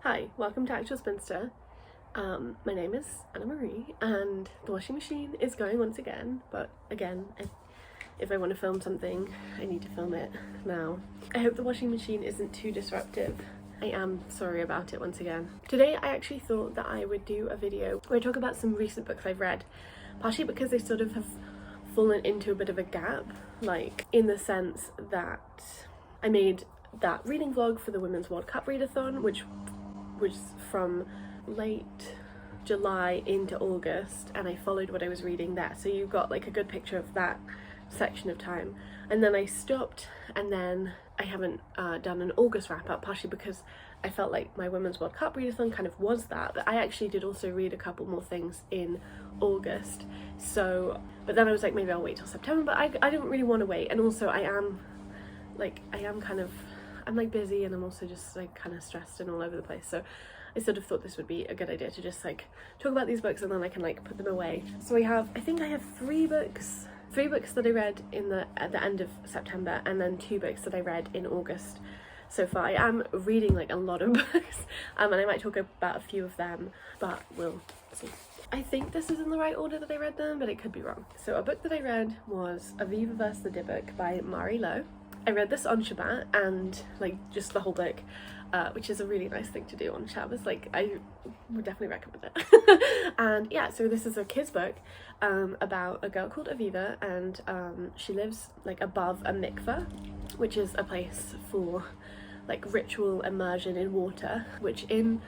Hi, welcome to Actual Spinster. My name is Anna Marie and the washing machine is going once again, but again, if I want to film something, I need to film it now. I hope the washing machine isn't too disruptive. I am sorry about it once again. Today I actually thought that I would do a video where I talk about some recent books I've read, partially because they sort of have fallen into a bit of a gap, like in the sense that I made that reading vlog for the Women's World Cup readathon, which was from late July into August, and I followed what I was reading there, so you got like a good picture of that section of time. And then I stopped, and then I haven't done an August wrap up, partially because I felt like my Women's World Cup readathon kind of was that, but I actually did also read a couple more things in August. So, but then I was like, maybe I'll wait till September, but I don't really want to wait, and also I'm like busy, and I'm also just like kind of stressed and all over the place, so I sort of thought this would be a good idea to just like talk about these books and then I can like put them away. So I think I have three books that I read at the end of September, and then 2 books that I read in August so far. I am reading like a lot of books, and I might talk about a few of them, but we'll see. I think this is in the right order that I read them, but it could be wrong. So a book that I read was Aviva vs. the Dybbuk by Mari Lowe. I read this on Shabbat, and like just the whole book, which is a really nice thing to do on Shabbos. Like I would definitely recommend it. And yeah, so this is a kid's book about a girl called Aviva, and she lives like above a mikveh, which is a place for like ritual immersion in water, which in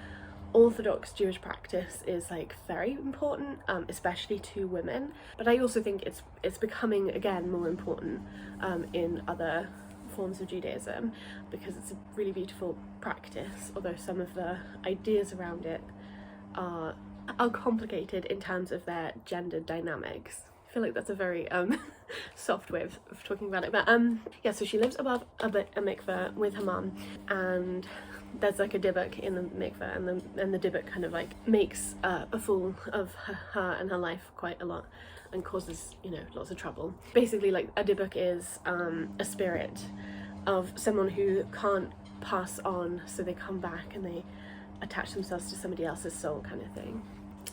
Orthodox Jewish practice is like very important, especially to women, but I also think it's becoming again more important in other forms of Judaism, because it's a really beautiful practice, although some of the ideas around it are complicated in terms of their gender dynamics. I feel like that's a very soft way of talking about it, but yeah, so she lives above a mikveh with her mum, and there's like a dybbuk in the mikveh, and the dybbuk kind of like makes a fool of her and her life quite a lot, and causes, you know, lots of trouble. Basically, like a dybbuk is a spirit of someone who can't pass on, so they come back and they attach themselves to somebody else's soul, kind of thing.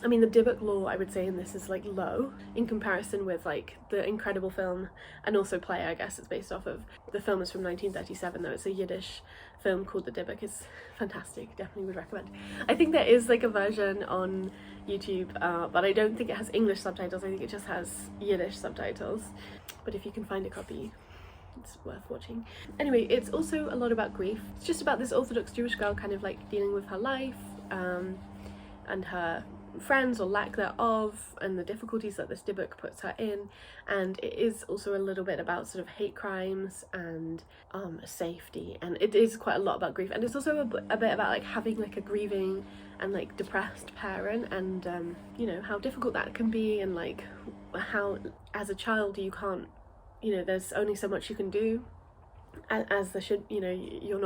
I mean, the dybbuk law, I would say, in this is like low in comparison with like the incredible film and also play, I guess it's based off of. The film is from 1937 though. It's a Yiddish film called The Dybbuk. It's fantastic, definitely would recommend. I think there is like a version on YouTube, but I don't think it has English subtitles. I think it just has Yiddish subtitles, but if you can find a copy, it's worth watching. Anyway, it's also a lot about grief. It's just about this Orthodox Jewish girl kind of like dealing with her life and her friends or lack thereof, and the difficulties that this dybbuk puts her in. And it is also a little bit about sort of hate crimes and safety, and it is quite a lot about grief, and it's also a bit about like having like a grieving and like depressed parent, and you know, how difficult that can be, and like how as a child you can't, you know, there's only so much you can do, as there should, you know, you're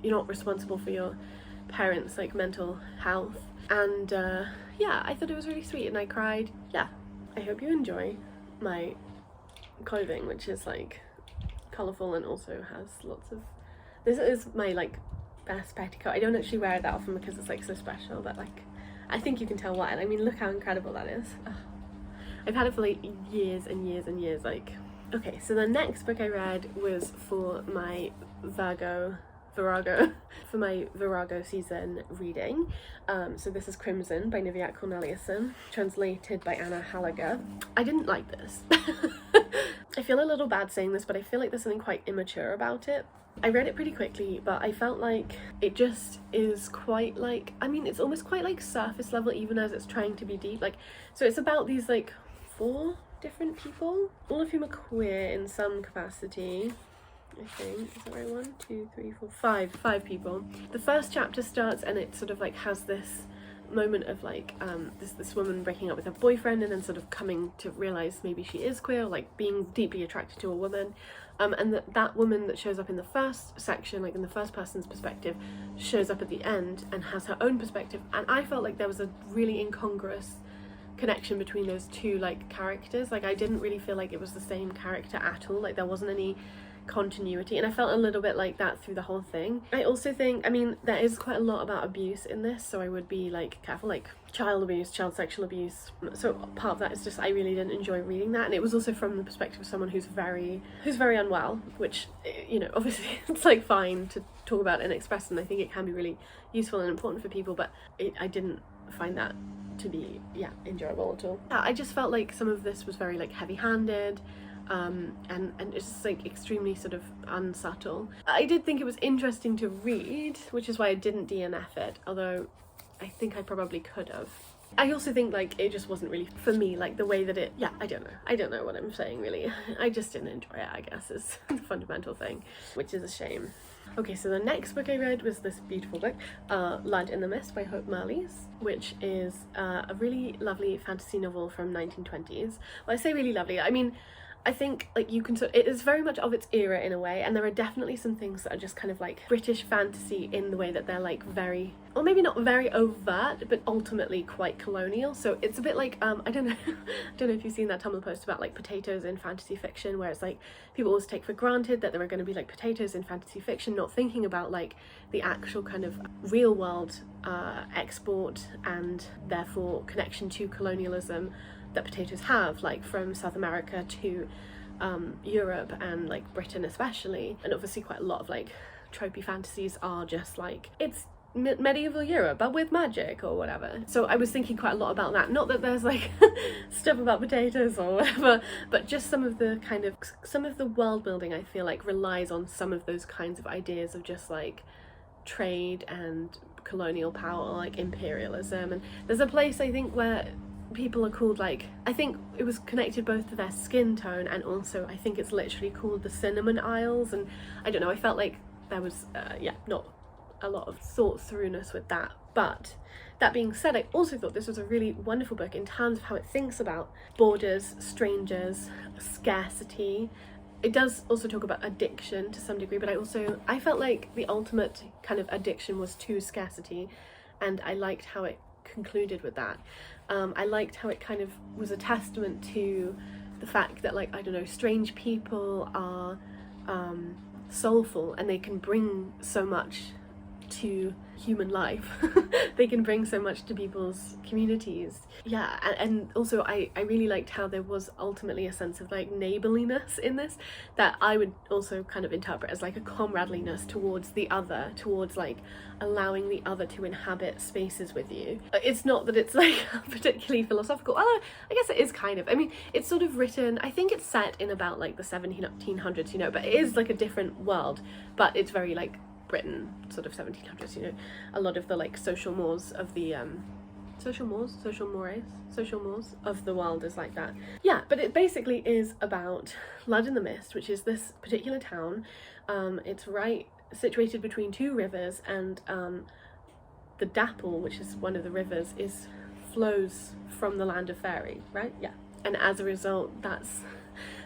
not responsible for your parents' like mental health. And yeah, I thought it was really sweet and I cried. Yeah, I hope you enjoy my clothing, which is like colourful and also has lots of, this is my like best petticoat. I don't actually wear it that often because it's like so special, but like I think you can tell why. And I mean, look how incredible that is. Ugh. I've had it for like years and years and years. Like, okay, so the next book I read was for my Virago season reading. So this is Crimson by Niviat Corneliusson, translated by Anna Halliger. I didn't like this. I feel a little bad saying this, but I feel like there's something quite immature about it. I read it pretty quickly, but I felt like it just is quite like, I mean, it's almost quite like surface level, even as it's trying to be deep. Like, so it's about these like 4 different people, all of whom are queer in some capacity. I think, is that right? 1, 2, 3, 4, 5 people. The first chapter starts and it sort of like has this moment of like this woman breaking up with her boyfriend and then sort of coming to realize maybe she is queer, or like being deeply attracted to a woman, and that woman that shows up in the first section, like in the first person's perspective, shows up at the end and has her own perspective. And I felt like there was a really incongruous connection between those 2 like characters. Like I didn't really feel like it was the same character at all. Like there wasn't any continuity, and I felt a little bit like that through the whole thing. I also think, I mean, there is quite a lot about abuse in this, so I would be like careful, like child abuse, child sexual abuse. So part of that is just I really didn't enjoy reading that, and it was also from the perspective of someone who's very unwell, which, you know, obviously it's like fine to talk about and express, and I think it can be really useful and important for people, but I didn't find that to be enjoyable at all. I just felt like some of this was very like heavy-handed, and it's just like extremely sort of unsubtle. I did think it was interesting to read, which is why I didn't DNF it, although I think I probably could have. I also think like it just wasn't really for me, like the way that it, I don't know what I'm saying really. I just didn't enjoy it, I guess, is the fundamental thing, which is a shame. Okay, so the next book I read was this beautiful book, Blood in the Mist by Hope Marlies, which is a really lovely fantasy novel from 1920s. Well, I say really lovely, I mean, I think like you can it is very much of its era in a way, and there are definitely some things that are just kind of like British fantasy in the way that they're like very, or maybe not very overt, but ultimately quite colonial. So it's a bit like I don't know if you've seen that Tumblr post about like potatoes in fantasy fiction, where it's like people always take for granted that there are going to be like potatoes in fantasy fiction, not thinking about like the actual kind of real world export and therefore connection to colonialism that potatoes have, like from South America to Europe and like Britain especially. And obviously quite a lot of like tropey fantasies are just like it's medieval Europe but with magic or whatever. So I was thinking quite a lot about that, not that there's like stuff about potatoes or whatever, but just some of the world building I feel like relies on some of those kinds of ideas of just like trade and colonial power, like imperialism. And there's a place I think where people are called, like, I think it was connected both to their skin tone and also I think it's literally called the Cinnamon Isles, and I don't know, I felt like there was not a lot of thought throughness with that. But that being said, I also thought this was a really wonderful book in terms of how it thinks about borders, strangers, scarcity. It does also talk about addiction to some degree, but I felt like the ultimate kind of addiction was to scarcity, and I liked how it concluded with that. I liked how it kind of was a testament to the fact that, like, I don't know, strange people are soulful and they can bring so much to human life. They can bring so much to people's communities. Yeah, and also I really liked how there was ultimately a sense of like neighborliness in this that I would also kind of interpret as like a comradeliness towards the other, towards like allowing the other to inhabit spaces with you. It's not that it's like particularly philosophical, although I guess it is kind of. I mean, it's sort of written, I think it's set in about like the 1700s, you know, but it is like a different world, but it's very like Britain, sort of 1700s, you know. A lot of the like social mores of the social mores of the world is like that. Yeah, but it basically is about Blood in the Mist, which is this particular town. It's right situated between two rivers, and the Dapple, which is one of the rivers, flows from the land of fairy, right? Yeah, and as a result, that's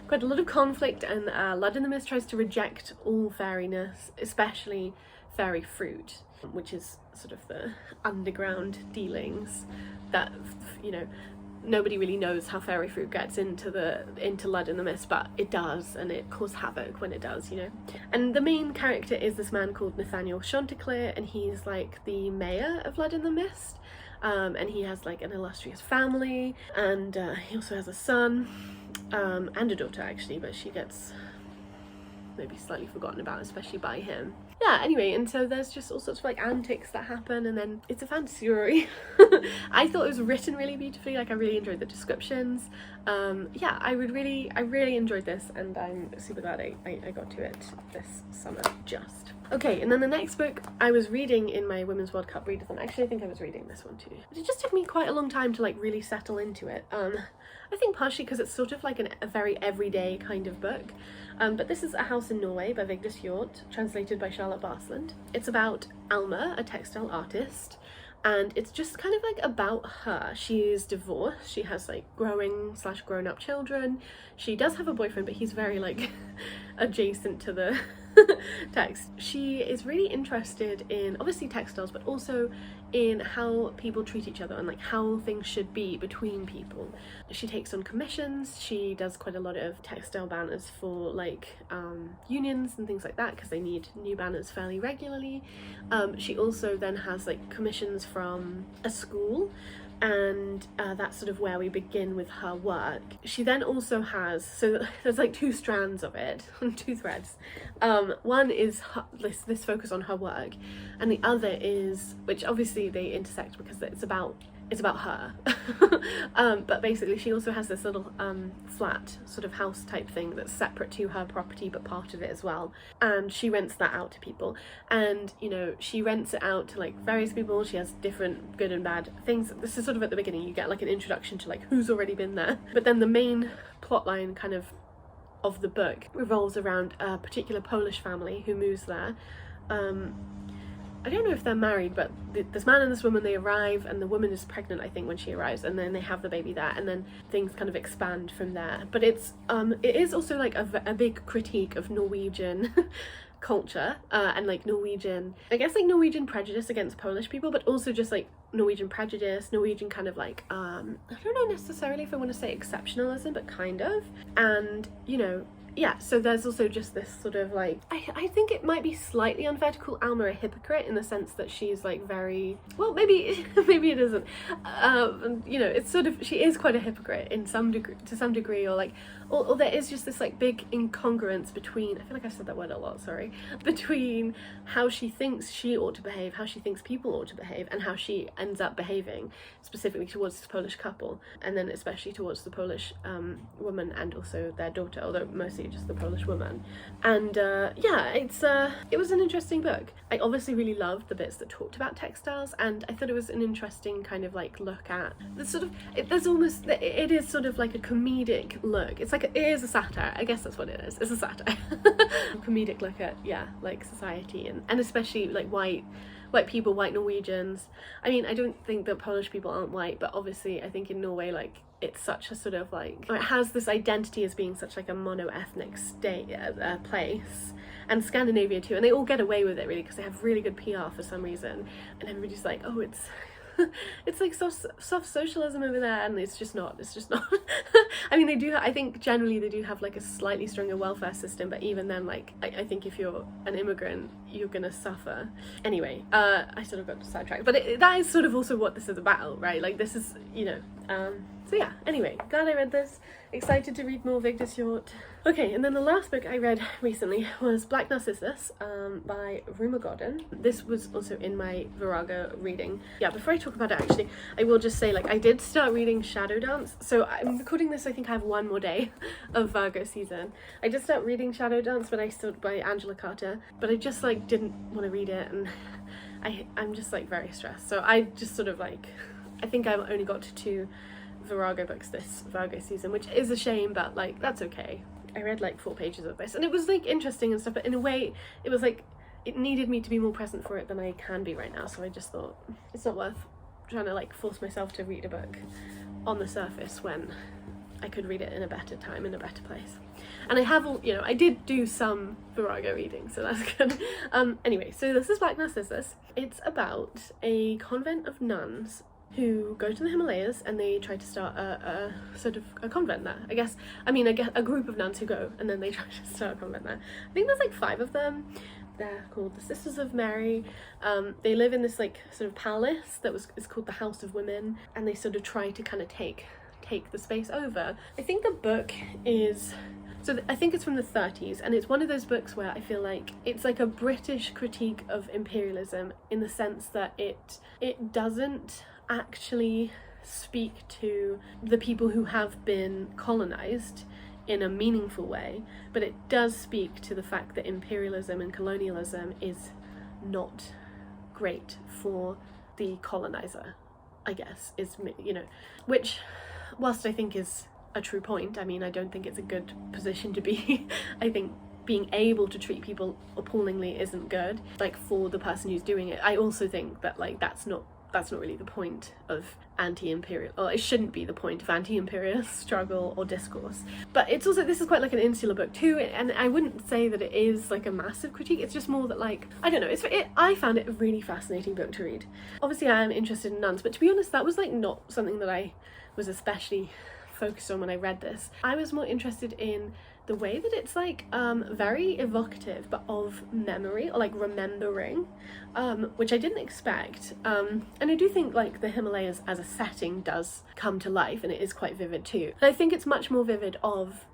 quite a lot of conflict, and Blood in the Mist tries to reject all fairiness, especially fairy fruit, which is sort of the underground dealings that, you know, nobody really knows how fairy fruit gets into Blood in the Mist, but it does, and it causes havoc when it does, you know. And the main character is this man called Nathaniel Chanticleer, and he's like the mayor of Blood in the Mist. And he has like an illustrious family, and he also has a son and a daughter actually, but she gets maybe slightly forgotten about, especially by him. Yeah, anyway, and so there's just all sorts of like antics that happen, and then it's a fantasy story. I thought it was written really beautifully, like I really enjoyed the descriptions. Yeah, I really enjoyed this, and I'm super glad I got to it this summer just. Okay, and then the next book I was reading in my Women's World Cup readathon, actually I think I was reading this one too, but it just took me quite a long time to like really settle into it. I think partially because it's sort of like a very everyday kind of book, but this is A House in Norway by Vigdis Hjorth, translated by Charlotte Barsland. It's about Alma, a textile artist, and it's just kind of like about her. She's divorced, she has like grown-up children. She does have a boyfriend, but he's very like adjacent to the text. She is really interested in obviously textiles, but also in how people treat each other and like how things should be between people. She takes on commissions. She does quite a lot of textile banners for like unions and things like that, because they need new banners fairly regularly. She also then has like commissions from a school, and that's sort of where we begin with her work. She then also has, so there's like two strands of it, two threads. One is this focus on her work, and the other is, which obviously they intersect because it's about her. But basically she also has this little flat sort of house type thing that's separate to her property but part of it as well, and she rents that out to people. And you know, she rents it out to like various people. She has different good and bad things. This is sort of at the beginning, you get like an introduction to like who's already been there, but then the main plot line kind of the book revolves around a particular Polish family who moves there. I don't know if they're married, but this man and this woman, they arrive, and the woman is pregnant, I think, when she arrives, and then they have the baby there, and then things kind of expand from there. But it is also like a big critique of Norwegian culture, and like Norwegian, I guess like Norwegian prejudice against Polish people, but also just like Norwegian prejudice, Norwegian kind of like, I don't know necessarily if I want to say exceptionalism, but kind of. And, you know, yeah, so there's also just this sort of like, I think it might be slightly unfair to call Alma a hypocrite in the sense that she's like very, well, maybe it isn't, you know, it's sort of, she is quite a hypocrite in some degree, to some degree, or like, or there is just this like big incongruence between, I feel like I said that word a lot, sorry, between how she thinks she ought to behave, how she thinks people ought to behave, and how she ends up behaving, specifically towards this Polish couple, and then especially towards the Polish woman and also their daughter, although mostly just the Polish woman. And yeah, it was an interesting book. I obviously really loved the bits that talked about textiles, and I thought it was an interesting kind of like look at the sort of, it is sort of like a comedic look. It's like it is a satire, I guess that's what it is. It's a satire. Comedic look at, yeah, like society and especially like white people, white Norwegians. I mean, I don't think that Polish people aren't white, but obviously I think in Norway, like, it's such a sort of like, it has this identity as being such like a mono-ethnic state, place, and Scandinavia too, and they all get away with it really because they have really good PR for some reason, and everybody's like, oh, it's it's like soft socialism over there, and it's just not. I mean, they do, I think generally they do have like a slightly stronger welfare system, but even then, like, I think if you're an immigrant, you're gonna suffer. Anyway, I sort of got sidetracked, but that is sort of also what this is about, right? Like, this is, you know, so yeah, anyway, glad I read this. Excited to read more Victor Short. Okay, and then the last book I read recently was Black Narcissus by Rumer Godden. This was also in my Virago reading. Yeah, before I talk about it, actually, I will just say, like, I did start reading Shadow Dance. So I'm recording this, I think I have one more day of Virgo season. I did start reading Shadow Dance when I started by Angela Carter, but I just, like, didn't want to read it, and I'm just, like, very stressed. So I just sort of, like, I think I've only got to 2 Virago books this Virgo season, which is a shame, but like that's okay. I read like 4 pages of this and it was like interesting and stuff, but in a way it was like it needed me to be more present for it than I can be right now, so I just thought it's not worth trying to like force myself to read a book on the surface when I could read it in a better time, in a better place. And I have, you know, I did do some Virago reading, so that's good. Anyway, so this is Black Narcissus. It's about a convent of nuns who go to the Himalayas and they try to start a sort of a convent there. I guess a group of nuns who go and then they try to start a convent there. I think there's like 5 of them. They're called the Sisters of Mary. They live in this like sort of palace that is called the House of Women, and they sort of try to kind of take the space over. I think the book is, I think it's from the 30s, and it's one of those books where I feel like it's like a British critique of imperialism in the sense that it doesn't actually speak to the people who have been colonized in a meaningful way, but it does speak to the fact that imperialism and colonialism is not great for the colonizer, I guess, is, you know, which, whilst I think is a true point, I mean, I don't think it's a good position to be. I think being able to treat people appallingly isn't good, like, for the person who's doing it. I also think that, like, that's not that's not really the point of anti-imperial, or it shouldn't be the point of anti-imperialist struggle or discourse. But it's also, this is quite like an insular book too, and I wouldn't say that it is like a massive critique. It's just more that, like, I don't know, I found it a really fascinating book to read. Obviously I am interested in nuns, but to be honest, that was like not something that I was especially focused on when I read this. I was more interested in the way that it's like very evocative, but of memory, or like remembering, which I didn't expect. And I do think like the Himalayas as a setting does come to life, and it is quite vivid too. And I think it's much more vivid of,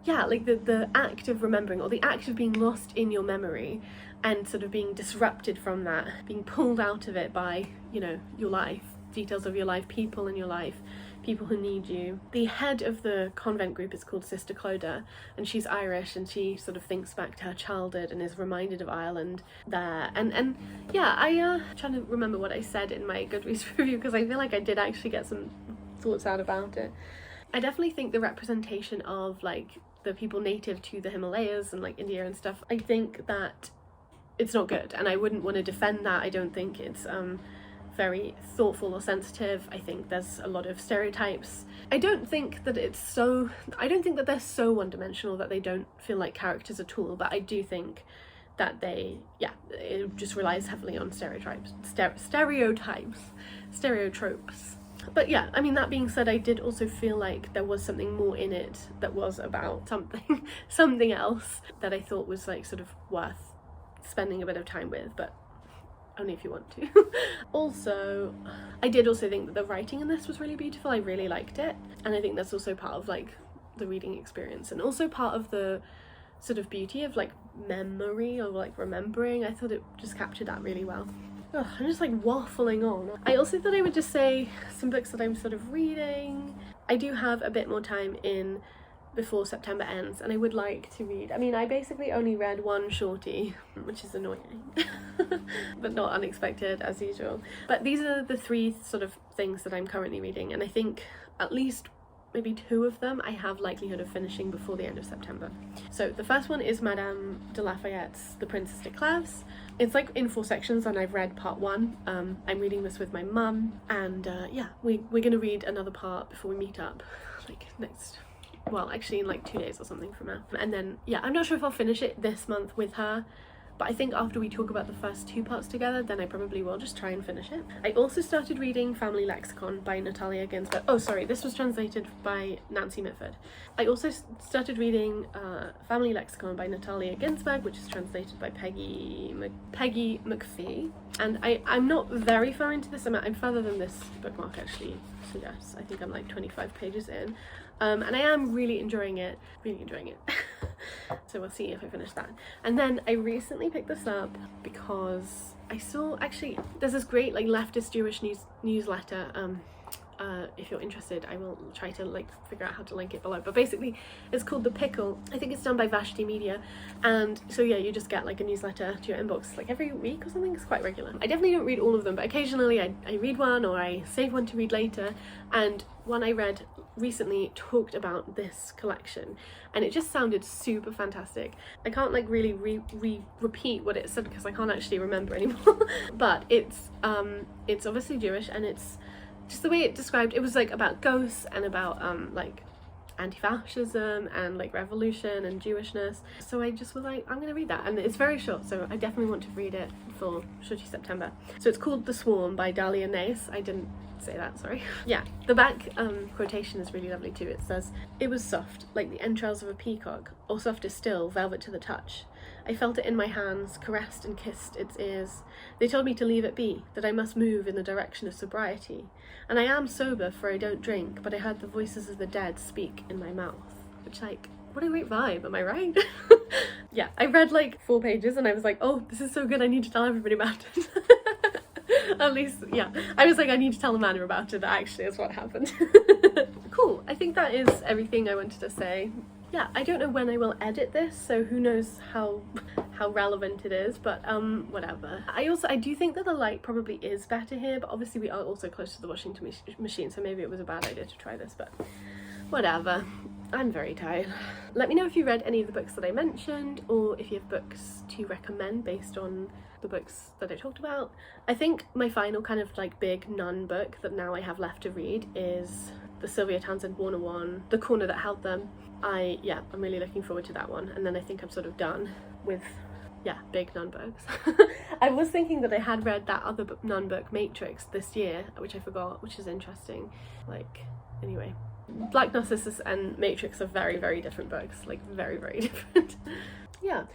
yeah, like the act of remembering, or the act of being lost in your memory and sort of being disrupted from that, being pulled out of it by, you know, your life, details of your life, people in your life, people who need you. The head of the convent group is called Sister Clodagh, and she's Irish, and she sort of thinks back to her childhood and is reminded of Ireland there. And yeah, I'm trying to remember what I said in my Goodreads review, because I feel like I did actually get some thoughts out about it. I definitely think the representation of like the people native to the Himalayas and like India and stuff, I think that it's not good, and I wouldn't want to defend that. I don't think it's very thoughtful or sensitive. I think there's a lot of stereotypes. I don't think that they're so one-dimensional that they don't feel like characters at all, but I do think that it just relies heavily on stereotropes. But yeah, I mean, that being said, I did also feel like there was something more in it that was about something else that I thought was like sort of worth spending a bit of time with, but only if you want to. Also, I did also think that the writing in this was really beautiful. I really liked it, and I think that's also part of like the reading experience, and also part of the sort of beauty of like memory, or like remembering. I thought it just captured that really well. Ugh, I'm just like waffling on. I also thought I would just say some books that I'm sort of reading. I do have a bit more time in before September ends, and I would like to read. I mean, I basically only read one shorty, which is annoying, but not unexpected as usual. But these are the three sort of things that I'm currently reading, and I think at least maybe two of them I have likelihood of finishing before the end of September. So the first one is Madame de Lafayette's The Princess de Clèves. It's like in 4 sections, and I've read part 1. I'm reading this with my mum, and yeah, we're gonna read another part before we meet up, like actually in like 2 days or something from now. And then yeah, I'm not sure if I'll finish it this month with her, but I think after we talk about the first 2 parts together, then I probably will just try and finish it. I also started reading Family Lexicon by Natalia Ginsberg. Oh sorry, this was translated by Nancy Mitford. I also started reading Family Lexicon by Natalia Ginsberg, which is translated by Peggy McPhee. And I'm not very far into this. I'm further than this bookmark actually suggests. I think I'm like 25 pages in. And I am really enjoying it. So we'll see if I finish that. And then I recently picked this up because I saw, actually, there's this great like leftist Jewish newsletter. If you're interested, I will try to like figure out how to link it below, but basically it's called The Pickle. I think it's done by Vashti Media, and so yeah, you just get like a newsletter to your inbox like every week or something. It's quite regular. I definitely don't read all of them, but occasionally I read one, or I save one to read later, and one I read recently talked about this collection, and it just sounded super fantastic. I can't like really repeat what it said because I can't actually remember anymore. But it's obviously Jewish, and it's just the way it described, it was like about ghosts and about like anti-fascism and like revolution and Jewishness. So I just was like, I'm gonna read that, and it's very short, so I definitely want to read it for Shorty September. So it's called The Swarm by Dahlia Nace. I didn't say that, sorry. Yeah, the back quotation is really lovely too. It says, "It was soft, like the entrails of a peacock, or softer still, velvet to the touch. I felt it in my hands, caressed and kissed its ears. They told me to leave it be, that I must move in the direction of sobriety. And I am sober, for I don't drink, but I heard the voices of the dead speak in my mouth." Which, like, what a great vibe, am I right? Yeah, I read like 4 pages and I was like, oh, this is so good, I need to tell everybody about it. At least, yeah, I was like, I need to tell Amanda about it. That actually is what happened. Cool, I think that is everything I wanted to say. Yeah, I don't know when I will edit this, so who knows how relevant it is, but whatever. I do think that the light probably is better here, but obviously we are also close to the washing machine, so maybe it was a bad idea to try this, but whatever. I'm very tired. Let me know if you read any of the books that I mentioned, or if you have books to recommend based on the books that I talked about. I think my final kind of like big nun book that now I have left to read is the Sylvia Townsend 101, The Corner That Held Them. I'm really looking forward to that one, and then I think I'm sort of done with big nun books. I was thinking that I had read that other nun book, Matrix, this year, which I forgot, which is interesting. Like, anyway, Black Narcissus and Matrix are very, very different books, like very, very different. Yeah,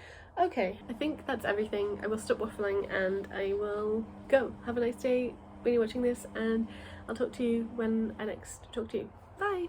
okay, I think that's everything. I will stop waffling and I will go. Have a nice day when you're watching this, and I'll talk to you when I next talk to you. Bye!